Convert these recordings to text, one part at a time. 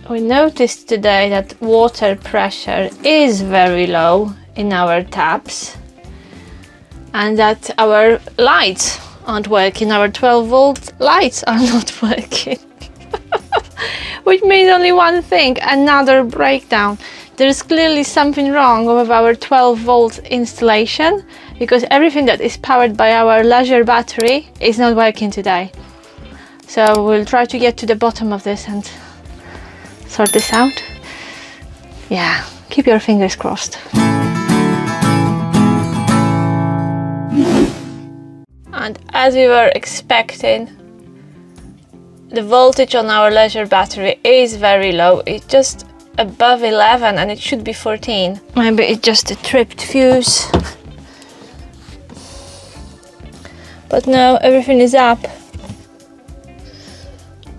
We noticed today that water pressure is very low in our taps and that our lights aren't working, our 12-volt lights are not working. Which means only one thing, another breakdown. There's clearly something wrong with our 12-volt installation because everything that is powered by our leisure battery is not working today. So we'll try to get to the bottom of this and sort this out. Yeah, keep your fingers crossed. And as we were expecting, the voltage on our leisure battery is very low. It's just above 11 and it should be 14. Maybe it's just a tripped fuse. But no, everything is up.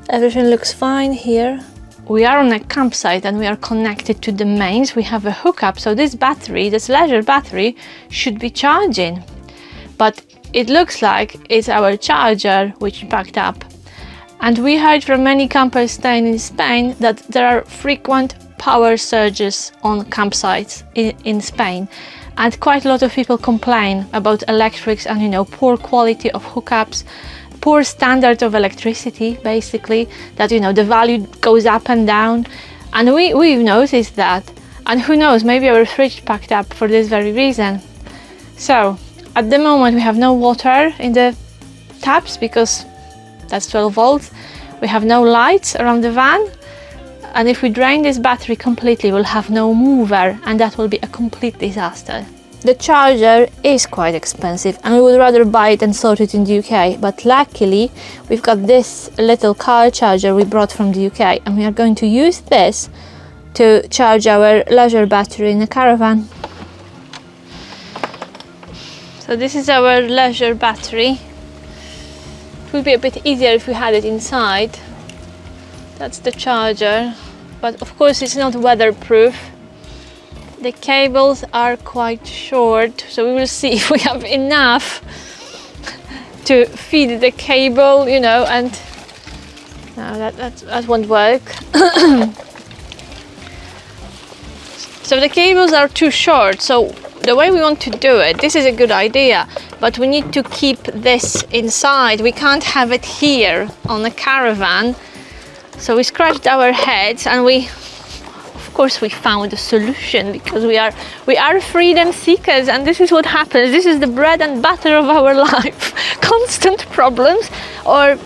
Everything looks fine here. We are on a campsite and we are connected to the mains. We have a hookup, so this battery, this leisure battery, should be charging. But it looks like it's our charger which backed up. And we heard from many campers staying in Spain that there are frequent power surges on campsites in Spain. And quite a lot of people complain about electrics and, you know, poor quality of hookups, poor standard of electricity, basically, that, you know, the value goes up and down. And we've noticed that. And who knows, maybe our fridge packed up for this very reason. So at the moment we have no water in the taps because that's 12 volts. We have no lights around the van. And if we drain this battery completely, we'll have no mover and that will be a complete disaster. The charger is quite expensive and we would rather buy it and sort it in the UK. But luckily, we've got this little car charger we brought from the UK and we are going to use this to charge our leisure battery in the Caravan. So this is our leisure battery. It would be a bit easier if we had it inside. That's the charger, but of course it's not weatherproof. The cables are quite short, so we will see if we have enough to feed the cable, you know, and no, that won't work. So the cables are too short, so the way we want to do it, this is a good idea, but we need to keep this inside. We can't have it here on the Caravan. So we scratched our heads and of course we found a solution because we are freedom seekers and this is what happens. This is the bread and butter of our life. Constant problems, or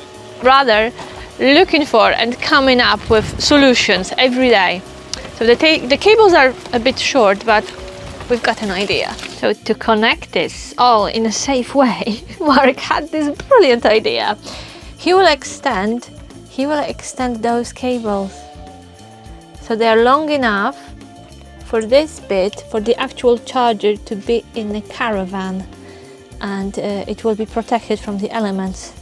rather looking for and coming up with solutions every day. So the cables are a bit short, but we've got an idea. So to connect this all in a safe way, Mark had this brilliant idea. He will extend those cables so they are long enough for this bit, for the actual charger to be in the Caravan, and it will be protected from the elements.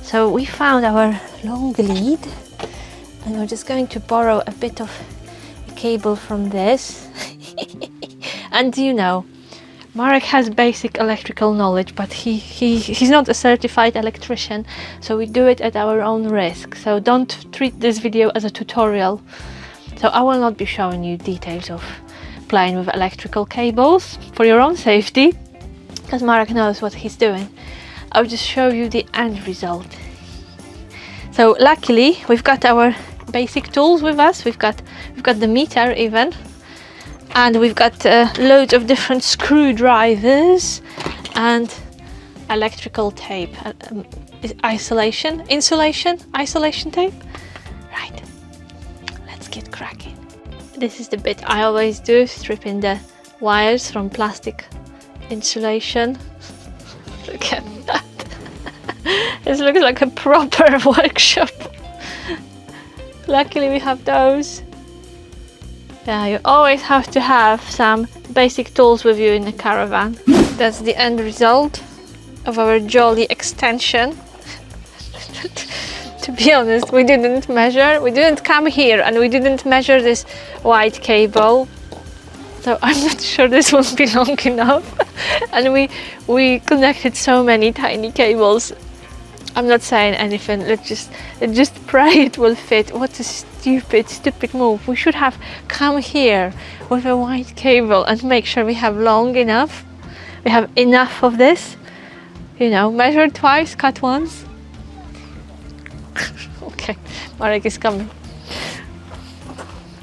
So we found our long lead and we're just going to borrow a bit of cable from this. And you know, Marek has basic electrical knowledge, but he's not a certified electrician, so we do it at our own risk. So don't treat this video as a tutorial. So I will not be showing you details of playing with electrical cables for your own safety, because Marek knows what he's doing. I'll just show you the end result. So luckily we've got our basic tools with us. We've got the meter even. And we've got loads of different screwdrivers and electrical tape, insulation tape. Right, let's get cracking. This is the bit I always do, stripping the wires from plastic insulation. Look at that. This looks like a proper workshop. Luckily we have those. Yeah, you always have to have some basic tools with you in the Caravan. That's the end result of our jolly extension. To be honest, we didn't come here and we didn't measure this white cable. So I'm not sure this will be long enough. And we connected so many tiny cables I'm not saying anything. Let's just pray it will fit. What a stupid move. We should have come here with a white cable and make sure we have long enough. We have enough of this. You know, measure twice, cut once. Okay, Marek is coming.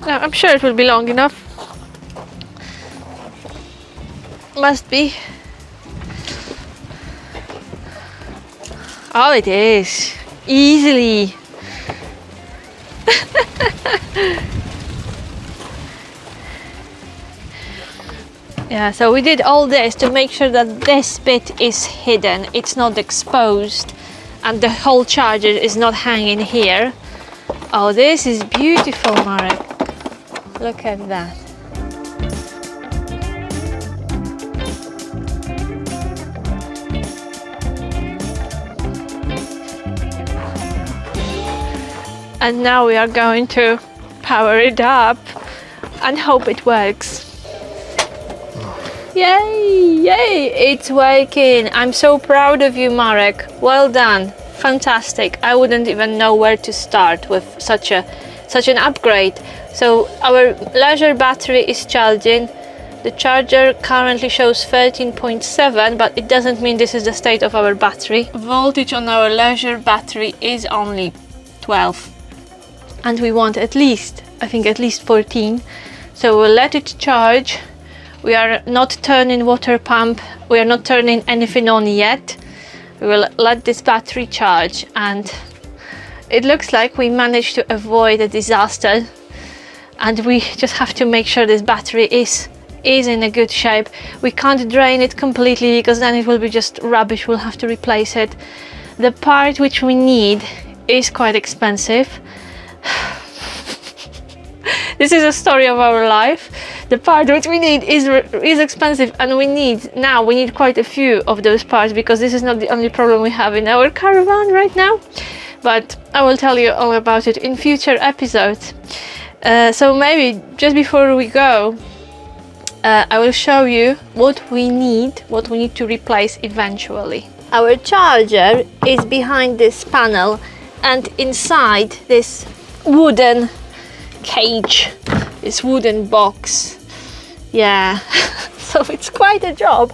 No, I'm sure it will be long enough. Must be. Oh, it is. Easily. Yeah, so we did all this to make sure that this bit is hidden, it's not exposed, and the whole charger is not hanging here. Oh, this is beautiful, Marek. Look at that. And now we are going to power it up and hope it works. Yay, yay, it's working. I'm so proud of you, Marek. Well done, fantastic. I wouldn't even know where to start with such an upgrade. So our leisure battery is charging. The charger currently shows 13.7, but it doesn't mean this is the state of our battery. Voltage on our leisure battery is only 12. And we want at least 14. So we'll let it charge. We are not turning water pump. We are not turning anything on yet. We will let this battery charge, and it looks like we managed to avoid a disaster. And we just have to make sure this battery is in a good shape. We can't drain it completely because then it will be just rubbish. We'll have to replace it. The part which we need is quite expensive. This is a story of our life. The part which we need is expensive, and we need quite a few of those parts, because this is not the only problem we have in our Caravan right now. But I will tell you all about it in future episodes. So maybe just before we go, I will show you what we need to replace eventually. Our charger is behind this panel and inside this wooden cage, this wooden box. Yeah, so it's quite a job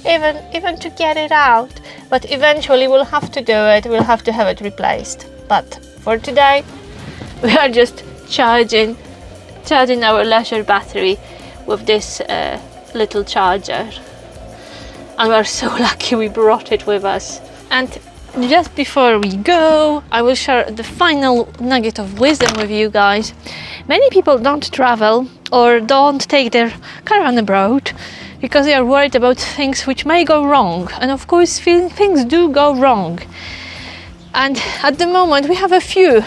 even to get it out, but eventually we'll have to do it. We'll have to have it replaced, but for today we are just charging our leisure battery with this little charger, and we're so lucky we brought it with us. And just before we go, I will share the final nugget of wisdom with you guys. Many people don't travel or don't take their caravan abroad because they are worried about things which may go wrong. And of course, things do go wrong. And at the moment we have a few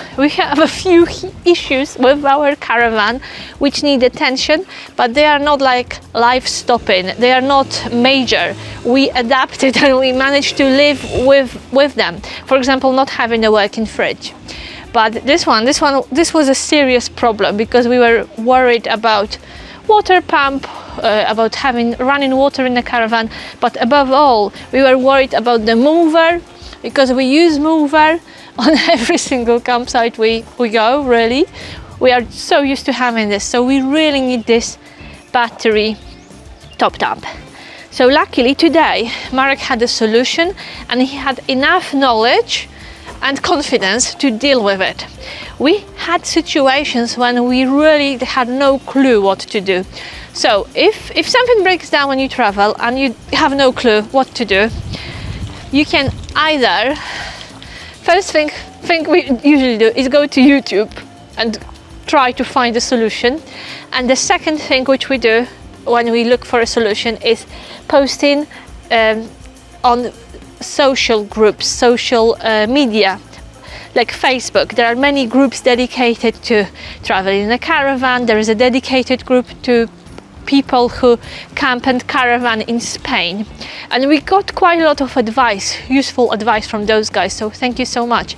issues with our caravan which need attention, but they are not like life stopping. They are not major. We adapted and we managed to live with them. For example, not having a working fridge. But this was a serious problem because we were worried about water pump, about having running water in the caravan, but above all we were worried about the mover, because we use mover on every single campsite we go, really. We are so used to having this, so we really need this battery topped up. So luckily today Marek had a solution, and he had enough knowledge and confidence to deal with it. We had situations when we really had no clue what to do. So if something breaks down when you travel and you have no clue what to do, you can either, first thing we usually do is go to YouTube and try to find a solution. And the second thing which we do when we look for a solution is posting on social groups, social media, like Facebook. There are many groups dedicated to traveling in a caravan. There is a dedicated group to people who camp and caravan in Spain, and we got quite a lot of advice, useful advice from those guys, so thank you so much.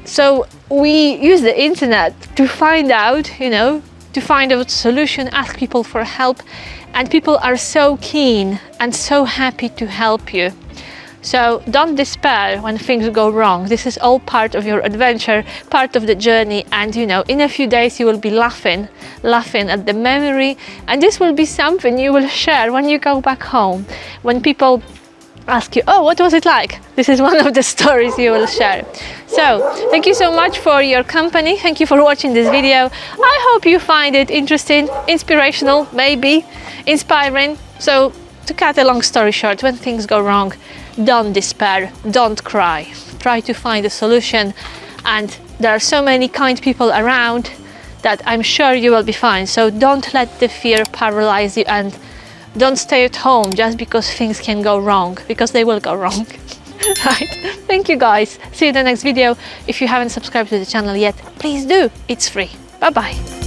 So we use the internet to find out a solution, ask people for help, and people are so keen and so happy to help you. So don't despair when things go wrong. This is all part of your adventure, part of the journey, and you know, in a few days you will be laughing at the memory, and this will be something you will share when you go back home. When people ask you, oh, what was it like? This is one of the stories you will share. So thank you so much for your company. Thank you for watching this video. I hope you find it interesting, inspirational, maybe inspiring. So to cut a long story short, when things go wrong, don't despair, don't cry. Try to find a solution, and there are so many kind people around that I'm sure you will be fine. So don't let the fear paralyze you, and don't stay at home just because things can go wrong, because they will go wrong. Right? Thank you guys. See you in the next video. If you haven't subscribed to the channel yet, please do. It's free. Bye bye.